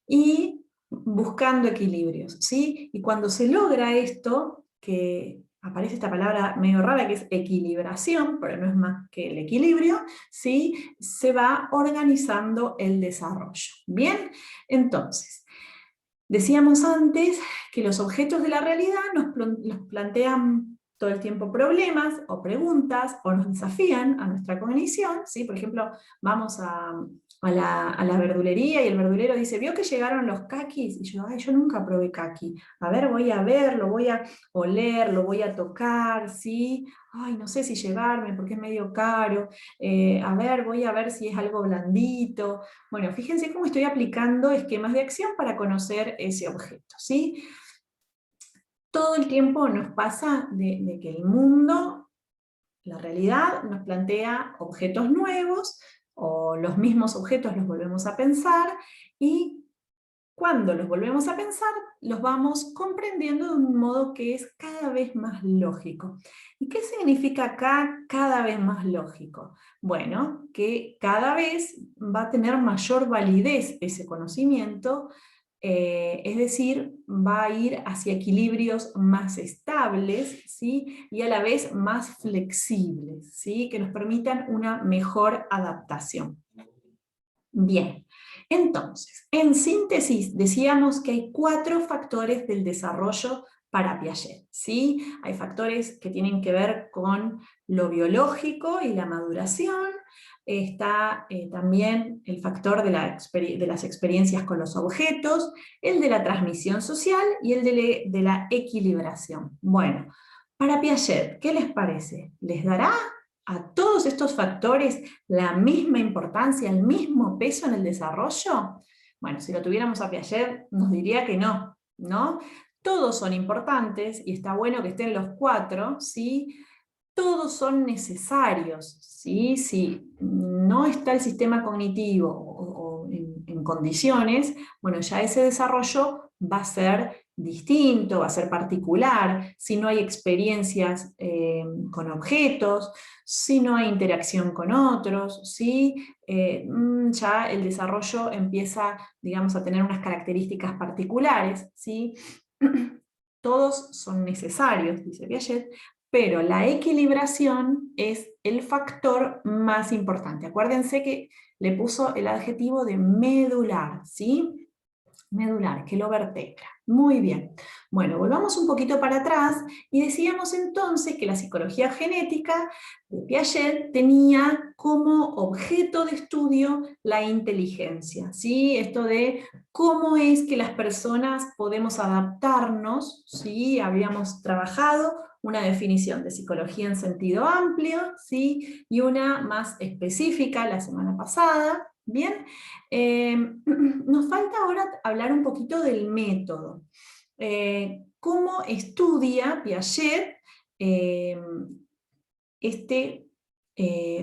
y buscando equilibrios, ¿sí? Y cuando se logra esto, que aparece esta palabra medio rara que es equilibración, pero no es más que el equilibrio, ¿sí? Se va organizando el desarrollo. ¿Bien? Entonces, decíamos antes que los objetos de la realidad nos plantean todo el tiempo problemas o preguntas o nos desafían a nuestra cognición, ¿sí? Por ejemplo, vamos a la verdulería y el verdulero dice, ¿vio que llegaron los kakis? Y yo, ay, yo nunca probé kaki. A ver, lo voy a oler, lo voy a tocar, ¿sí? Ay, no sé si llevarme porque es medio caro. Voy a ver si es algo blandito. Bueno, fíjense cómo estoy aplicando esquemas de acción para conocer ese objeto, ¿sí? Todo el tiempo nos pasa de que el mundo, la realidad, nos plantea objetos nuevos, o los mismos objetos los volvemos a pensar, y cuando los volvemos a pensar, los vamos comprendiendo de un modo que es cada vez más lógico. ¿Y qué significa acá cada vez más lógico? Bueno, que cada vez va a tener mayor validez ese conocimiento, es decir, va a ir hacia equilibrios más estables, ¿sí? Y a la vez más flexibles, ¿sí? Que nos permitan una mejor adaptación. Bien, entonces, en síntesis, decíamos que hay 4 factores del desarrollo para Piaget, ¿sí? Hay factores que tienen que ver con lo biológico y la maduración, está también el factor de las experiencias con los objetos, el de la transmisión social y el de la equilibración. Bueno, para Piaget, ¿qué les parece? ¿Les dará a todos estos factores la misma importancia, el mismo peso en el desarrollo? Bueno, si lo tuviéramos a Piaget, nos diría que no, ¿no? Todos son importantes y está bueno que estén los 4, ¿sí? Todos son necesarios, ¿sí? Si no está el sistema cognitivo o en condiciones, bueno, ya ese desarrollo va a ser distinto, va a ser particular, si no hay experiencias con objetos, si no hay interacción con otros, ¿sí? Ya el desarrollo empieza, digamos, a tener unas características particulares, ¿sí? Todos son necesarios, dice Piaget, pero la equilibración es el factor más importante. Acuérdense que le puso el adjetivo de medular, ¿sí? Medular, que lo vertebra. Muy bien. Bueno, volvamos un poquito para atrás y decíamos entonces que la psicología genética de Piaget tenía como objeto de estudio la inteligencia, ¿sí? Esto de cómo es que las personas podemos adaptarnos, ¿sí? Habíamos trabajado una definición de psicología en sentido amplio, ¿sí? Y una más específica la semana pasada, ¿bien? Nos falta ahora hablar un poquito del método. ¿Cómo estudia Piaget este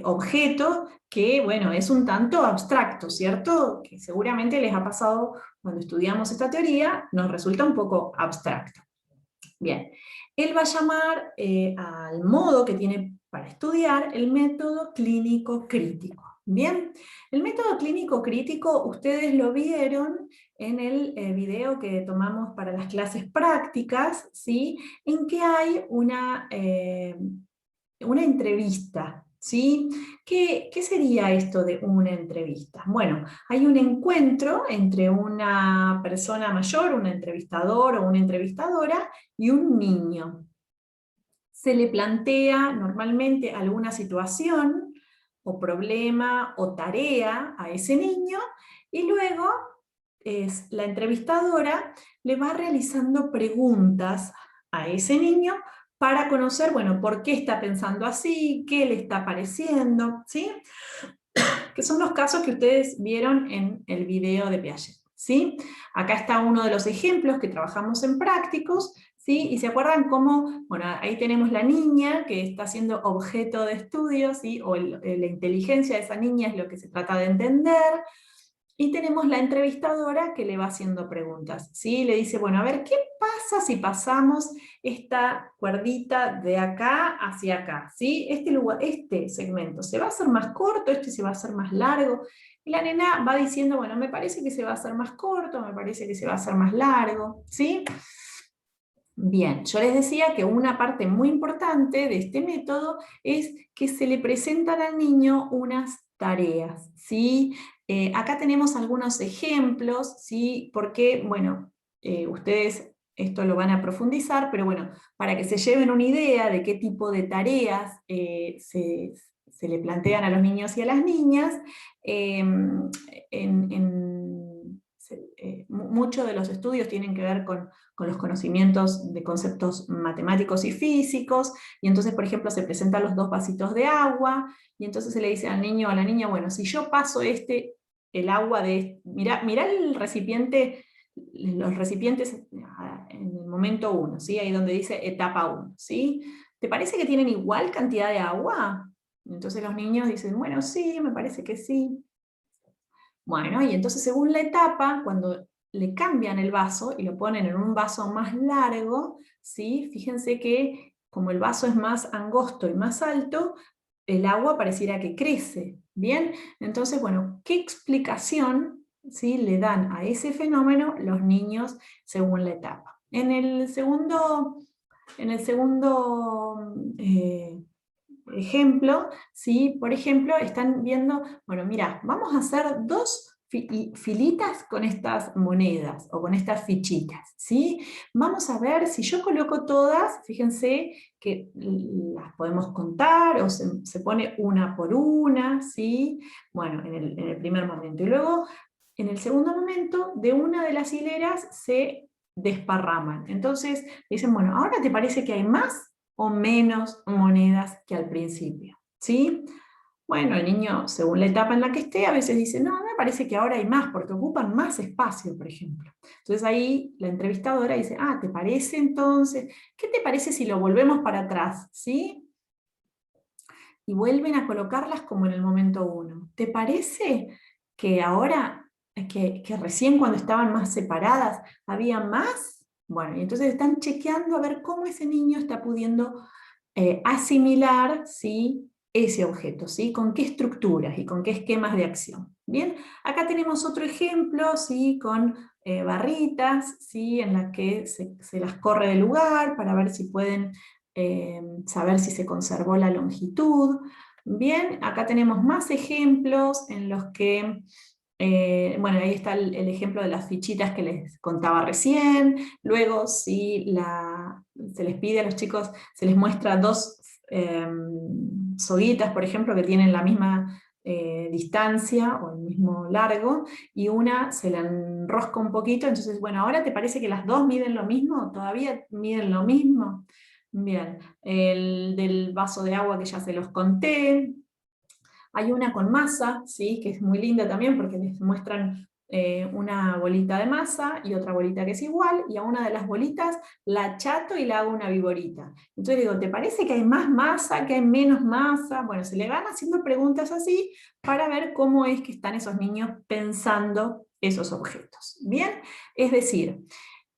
objeto que, bueno, es un tanto abstracto, ¿cierto? Que seguramente les ha pasado cuando estudiamos esta teoría, nos resulta un poco abstracto. Bien, él va a llamar al modo que tiene para estudiar el método clínico crítico. Bien, el método clínico crítico ustedes lo vieron en el video que tomamos para las clases prácticas, ¿sí? En que hay una entrevista, ¿sí? ¿Qué sería esto de una entrevista? Bueno, hay un encuentro entre una persona mayor, un entrevistador o una entrevistadora, y un niño. Se le plantea normalmente alguna situación o problema o tarea a ese niño, y luego la entrevistadora le va realizando preguntas a ese niño para conocer, bueno, por qué está pensando así, qué le está pareciendo, ¿sí? Que son los casos que ustedes vieron en el video de Piaget, ¿sí? Acá está uno de los ejemplos que trabajamos en prácticos, ¿sí? Y se acuerdan cómo, bueno, ahí tenemos la niña que está siendo objeto de estudio, ¿sí? O la inteligencia de esa niña es lo que se trata de entender. Y tenemos la entrevistadora que le va haciendo preguntas, ¿sí? Le dice, bueno, a ver, ¿qué pasa si pasamos esta cuerdita de acá hacia acá? ¿Sí? Este segmento, ¿se va a hacer más corto? ¿Este se va a hacer más largo? Y la nena va diciendo, bueno, me parece que se va a hacer más corto, me parece que se va a hacer más largo, ¿sí? Bien, yo les decía que una parte muy importante de este método es que se le presentan al niño unas tareas, ¿sí? Acá tenemos algunos ejemplos, ¿sí? Porque, bueno, ustedes esto lo van a profundizar, pero bueno, para que se lleven una idea de qué tipo de tareas se le plantean a los niños y a las niñas, muchos de los estudios tienen que ver con los conocimientos de conceptos matemáticos y físicos, y entonces, por ejemplo, se presentan los 2 vasitos de agua, y entonces se le dice al niño o a la niña, bueno, si yo paso el agua mirá el recipiente, los recipientes en el momento 1, ¿sí? Ahí donde dice etapa 1, ¿sí? ¿Te parece que tienen igual cantidad de agua? Entonces los niños dicen, bueno, sí, me parece que sí. Bueno, y entonces según la etapa, cuando le cambian el vaso y lo ponen en un vaso más largo, ¿sí? Fíjense que como el vaso es más angosto y más alto, el agua pareciera que crece, ¿bien? Entonces, bueno, ¿qué explicación, ¿sí?, le dan a ese fenómeno los niños según la etapa? En el segundo ejemplo, ¿sí? Por ejemplo, están viendo, bueno, mira, vamos a hacer 2 filitas con estas monedas o con estas fichitas, ¿sí? Vamos a ver si yo coloco todas, fíjense que las podemos contar o se pone una por una, ¿sí? Bueno, en el primer momento. Y luego, en el segundo momento, de una de las hileras se desparraman. Entonces, dicen, bueno, ¿ahora te parece que hay más o menos monedas que al principio? ¿Sí? Bueno, el niño, según la etapa en la que esté, a veces dice, no, me parece que ahora hay más, porque ocupan más espacio, por ejemplo. Entonces ahí la entrevistadora dice, ah, ¿te parece entonces? ¿Qué te parece si lo volvemos para atrás? ¿Sí? Y vuelven a colocarlas como en el momento 1. ¿Te parece que ahora, que recién cuando estaban más separadas, había más? Bueno, y entonces están chequeando a ver cómo ese niño está pudiendo asimilar, ¿sí?, ese objeto, ¿sí?, con qué estructuras y con qué esquemas de acción. Bien, acá tenemos otro ejemplo, ¿sí?, con barritas, ¿sí?, en las que se las corre del lugar para ver si pueden saber si se conservó la longitud. Bien, acá tenemos más ejemplos en los que, bueno, ahí está el ejemplo de las fichitas que les contaba recién. Luego, si se les pide a los chicos, se les muestra 2 soguitas, por ejemplo, que tienen la misma distancia o el mismo largo, y una se la enrosca un poquito, entonces, bueno, ¿ahora te parece que las 2 miden lo mismo? ¿Todavía miden lo mismo? Bien, el del vaso de agua que ya se los conté. Hay una con masa, ¿sí?, que es muy linda también porque les muestran una bolita de masa y otra bolita que es igual, y a una de las bolitas la achato y la hago una viborita. Entonces digo, ¿te parece que hay más masa, que hay menos masa? Bueno, se le van haciendo preguntas así para ver cómo es que están esos niños pensando esos objetos. ¿Bien? Es decir,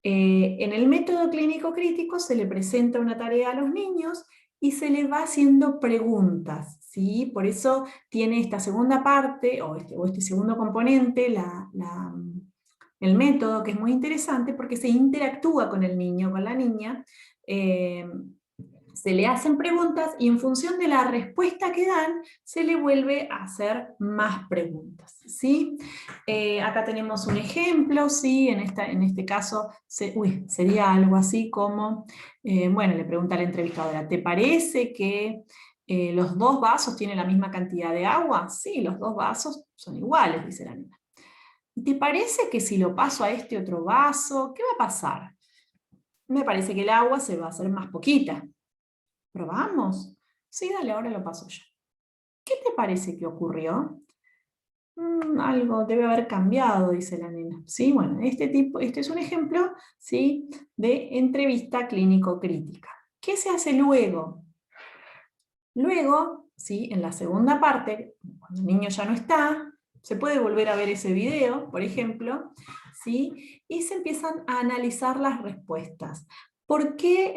en el método clínico crítico se le presenta una tarea a los niños y se les va haciendo preguntas, ¿sí? Por eso tiene esta segunda parte, o este segundo componente, el método, que es muy interesante porque se interactúa con el niño, con la niña, se le hacen preguntas y en función de la respuesta que dan, se le vuelve a hacer más preguntas, ¿sí? Acá tenemos un ejemplo, ¿sí? En este caso sería algo así como, bueno, le pregunta a la entrevistadora, ¿te parece que los dos vasos tienen la misma cantidad de agua? Sí, los dos vasos son iguales, dice la nena. ¿Te parece que si lo paso a este otro vaso, qué va a pasar? Me parece que el agua se va a hacer más poquita. ¿Probamos? Sí, dale, ahora lo paso yo. ¿Qué te parece que ocurrió? Algo debe haber cambiado, dice la nena. Sí, bueno, este es un ejemplo, ¿sí?, de entrevista clínico-crítica. ¿Qué se hace luego? Luego, ¿sí?, en la segunda parte, cuando el niño ya no está, se puede volver a ver ese video, por ejemplo, ¿sí?, y se empiezan a analizar las respuestas. ¿Por qué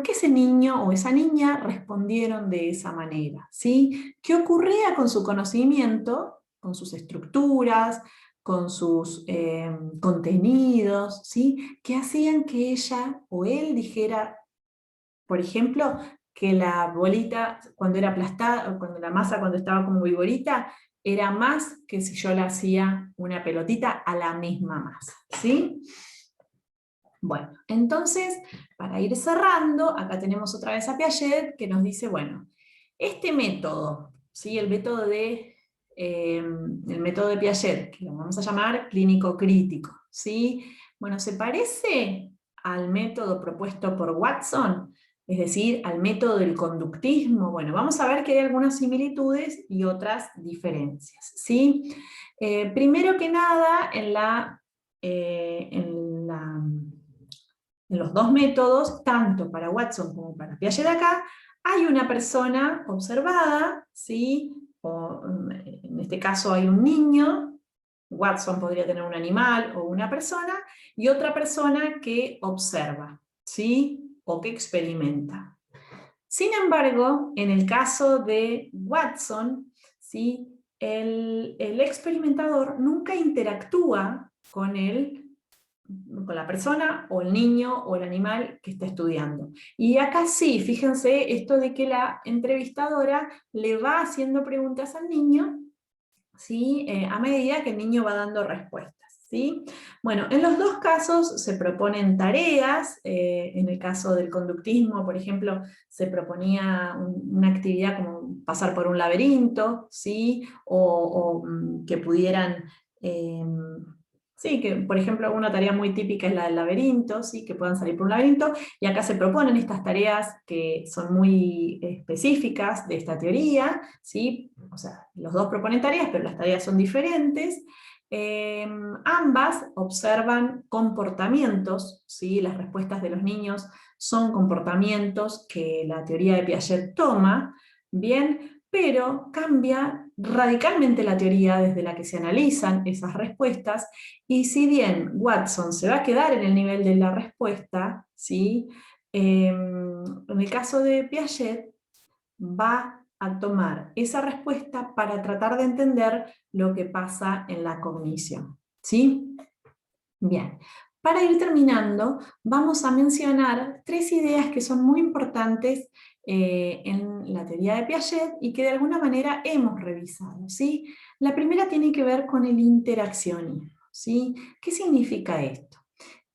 ese niño o esa niña respondieron de esa manera? ¿Sí? ¿Qué ocurría con su conocimiento, con sus estructuras, con sus contenidos, ¿sí?, que hacían que ella o él dijera, por ejemplo, que la bolita cuando era aplastada, cuando la masa cuando estaba como vigorita, era más que si yo la hacía una pelotita a la misma masa, ¿sí? Bueno, entonces, para ir cerrando, acá tenemos otra vez a Piaget, que nos dice, bueno, este método, ¿sí?, el método de Piaget, que lo vamos a llamar clínico-crítico, ¿sí? Bueno, ¿se parece al método propuesto por Watson? Es decir, al método del conductismo. Bueno, vamos a ver que hay algunas similitudes y otras diferencias, ¿sí? Primero que nada, en los dos métodos, tanto para Watson como para Piaget acá, hay una persona observada, ¿sí? En este caso hay un niño, Watson podría tener un animal o una persona, y otra persona que observa, ¿sí?, o que experimenta. Sin embargo, en el caso de Watson, ¿sí?, el experimentador nunca interactúa con la persona o el niño o el animal que está estudiando. Y acá sí, fíjense esto de que la entrevistadora le va haciendo preguntas al niño, ¿sí?, a medida que el niño va dando respuestas, ¿sí? Bueno, en los dos casos se proponen tareas. En el caso del conductismo, por ejemplo, se proponía una actividad como pasar por un laberinto, ¿sí?, o que pudieran... sí, que por ejemplo una tarea muy típica es la del laberinto, ¿sí?, que puedan salir por un laberinto, y acá se proponen estas tareas que son muy específicas de esta teoría, ¿sí? O sea, los dos proponen tareas, pero las tareas son diferentes. Ambas observan comportamientos, ¿sí? Las respuestas de los niños son comportamientos que la teoría de Piaget toma, ¿bien? Pero cambia radicalmente la teoría desde la que se analizan esas respuestas, y si bien Watson se va a quedar en el nivel de la respuesta, ¿sí?, en el caso de Piaget va a tomar esa respuesta para tratar de entender lo que pasa en la cognición, ¿sí? Bien, para ir terminando, vamos a mencionar tres ideas que son muy importantes en la teoría de Piaget y que de alguna manera hemos revisado, ¿sí? La primera tiene que ver con el interaccionismo, ¿sí? ¿Qué significa esto?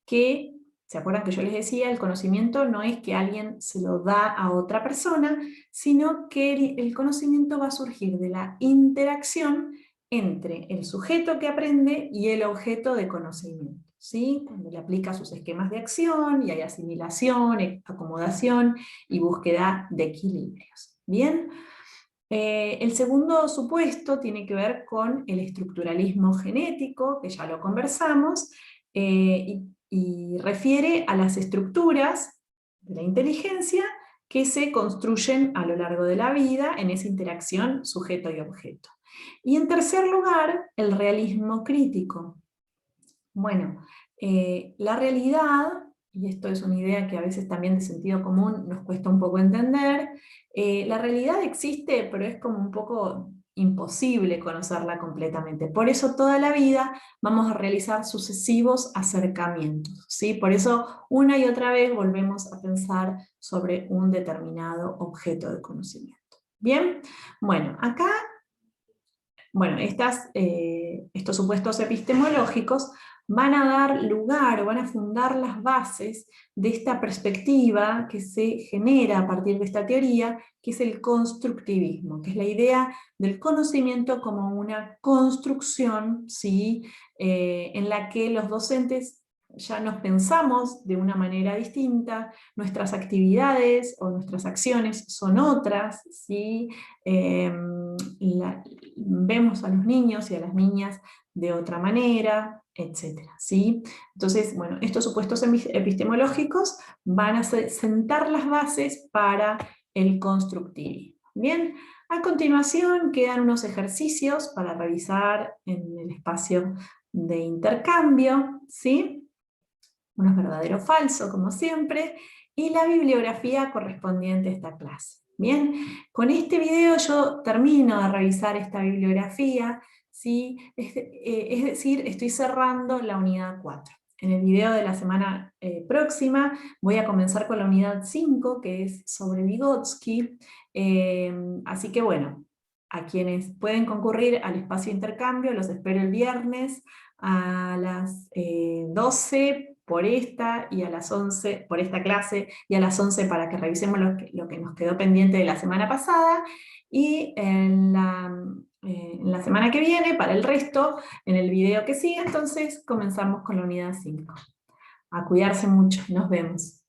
Que, ¿se acuerdan que yo les decía? El conocimiento no es que alguien se lo da a otra persona, sino que el conocimiento va a surgir de la interacción entre el sujeto que aprende y el objeto de conocimiento, ¿sí? Cuando le aplica sus esquemas de acción y hay asimilación, acomodación y búsqueda de equilibrios. ¿Bien? El segundo supuesto tiene que ver con el estructuralismo genético, que ya lo conversamos, y refiere a las estructuras de la inteligencia que se construyen a lo largo de la vida en esa interacción sujeto y objeto. Y en tercer lugar, el realismo crítico. Bueno, la realidad y esto es una idea que a veces también de sentido común nos cuesta un poco entender, la realidad existe, pero es como un poco imposible conocerla completamente. Por eso toda la vida vamos a realizar sucesivos acercamientos, ¿sí? Por eso una y otra vez volvemos a pensar sobre un determinado objeto de conocimiento. Bien, bueno, acá, bueno, estos supuestos epistemológicos van a dar lugar o van a fundar las bases de esta perspectiva que se genera a partir de esta teoría, que es el constructivismo, que es la idea del conocimiento como una construcción, ¿sí? En la que los docentes ya nos pensamos de una manera distinta, nuestras actividades o nuestras acciones son otras, ¿sí? Vemos a los niños y a las niñas de otra manera, etcétera, ¿sí? Entonces, bueno, estos supuestos epistemológicos van a sentar las bases para el constructivismo. Bien, a continuación quedan unos ejercicios para revisar en el espacio de intercambio, ¿sí? Uno es verdadero o falso, como siempre, y la bibliografía correspondiente a esta clase. Bien, con este video yo termino de revisar esta bibliografía, ¿sí? Es decir, estoy cerrando la unidad 4. En el video de la semana próxima voy a comenzar con la unidad 5, que es sobre Vygotsky. Así que bueno, a quienes pueden concurrir al espacio de intercambio, los espero el viernes a las 12 por esta y a las 11 por esta clase y a las 11 para que revisemos lo que nos quedó pendiente de la semana pasada, y en la semana que viene, para el resto, en el video que sigue, entonces comenzamos con la unidad 5. A cuidarse mucho, nos vemos.